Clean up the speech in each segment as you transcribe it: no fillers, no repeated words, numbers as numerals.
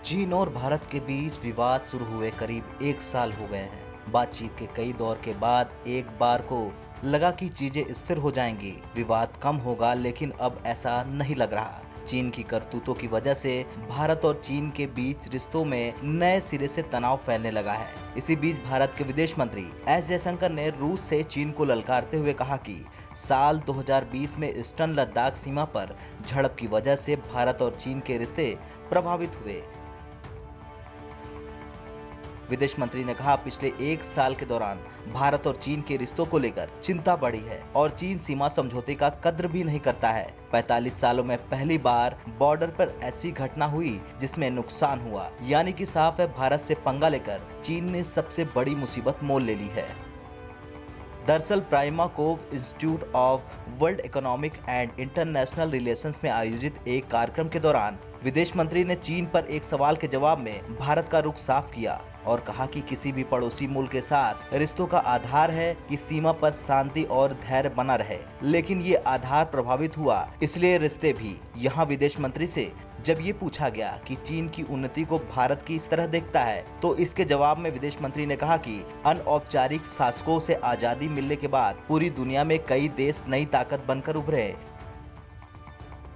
चीन और भारत के बीच विवाद शुरू हुए करीब एक साल हो गए हैं। बातचीत के कई दौर के बाद एक बार को लगा कि चीजें स्थिर हो जाएंगी, विवाद कम होगा, लेकिन अब ऐसा नहीं लग रहा। चीन की करतूतों की वजह से भारत और चीन के बीच रिश्तों में नए सिरे से तनाव फैलने लगा है। इसी बीच भारत के विदेश मंत्री एस जयशंकर ने रूस से चीन को ललकारते हुए कहा कि साल 2020 में ईस्टर्न लद्दाख सीमा पर झड़प की वजह से भारत और चीन के रिश्ते प्रभावित हुए। विदेश मंत्री ने कहा, पिछले एक साल के दौरान भारत और चीन के रिश्तों को लेकर चिंता बढ़ी है और चीन सीमा समझौते का कद्र भी नहीं करता है। 45 सालों में पहली बार बॉर्डर पर ऐसी घटना हुई जिसमें नुकसान हुआ, यानी कि साफ है भारत से पंगा लेकर चीन ने सबसे बड़ी मुसीबत मोल ले ली है। दरअसल Primakov Institute of World Economic and International Relations में आयोजित एक कार्यक्रम के दौरान विदेश मंत्री ने चीन पर एक सवाल के जवाब में भारत का रुख साफ किया और कहा कि किसी भी पड़ोसी मुल्क के साथ रिश्तों का आधार है कि सीमा पर शांति और धैर्य बना रहे, लेकिन ये आधार प्रभावित हुआ, इसलिए रिश्ते भी। यहाँ विदेश मंत्री से जब ये पूछा गया कि चीन की उन्नति को भारत की इस तरह देखता है, तो इसके जवाब में विदेश मंत्री ने कहा कि अनौपचारिक शासकों से आजादी मिलने के बाद पूरी दुनिया में कई देश नई ताकत बनकर उभरे।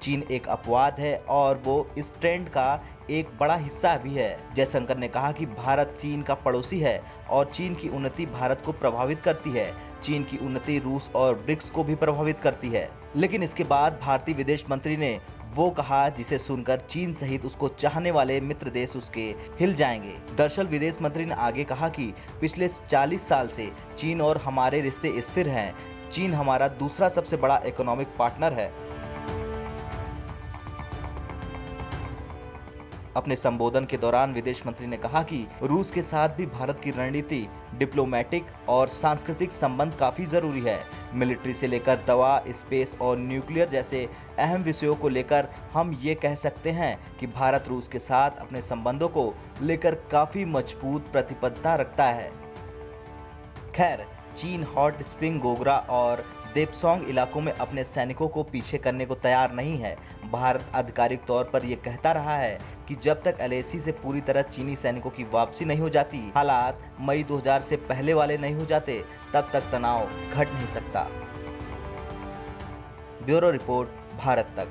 चीन एक अपवाद है और वो इस ट्रेंड का एक बड़ा हिस्सा भी है। जयशंकर ने कहा कि भारत चीन का पड़ोसी है और चीन की उन्नति भारत को प्रभावित करती है। चीन की उन्नति रूस और ब्रिक्स को भी प्रभावित करती है। लेकिन इसके बाद भारतीय विदेश मंत्री ने वो कहा जिसे सुनकर चीन सहित उसको चाहने वाले मित्र देश उसके हिल जाएंगे। दरअसल विदेश मंत्री ने आगे कहा कि पिछले 40 साल से चीन और हमारे रिश्ते स्थिर हैं। चीन हमारा दूसरा सबसे बड़ा इकोनॉमिक पार्टनर है। अपने संबोधन के दौरान विदेश मंत्री ने कहा कि रूस के साथ भी भारत की रणनीति, डिप्लोमेटिक और सांस्कृतिक संबंध काफी जरूरी है। मिलिट्री से लेकर दवा, स्पेस और न्यूक्लियर जैसे अहम विषयों को लेकर हम ये कह सकते हैं कि भारत रूस के साथ अपने संबंधों को लेकर काफी मजबूत प्रतिबद्धता रखता है। खैर, चीन हॉट स्प्रिंग गोगरा और देपसोंग इलाकों में अपने सैनिकों को पीछे करने को तैयार नहीं है। भारत आधिकारिक तौर पर यह कहता रहा है कि जब तक एलएसी से पूरी तरह चीनी सैनिकों की वापसी नहीं हो जाती, हालात मई 2000 से पहले वाले नहीं हो जाते, तब तक तनाव घट नहीं सकता। ब्यूरो रिपोर्ट, भारत तक।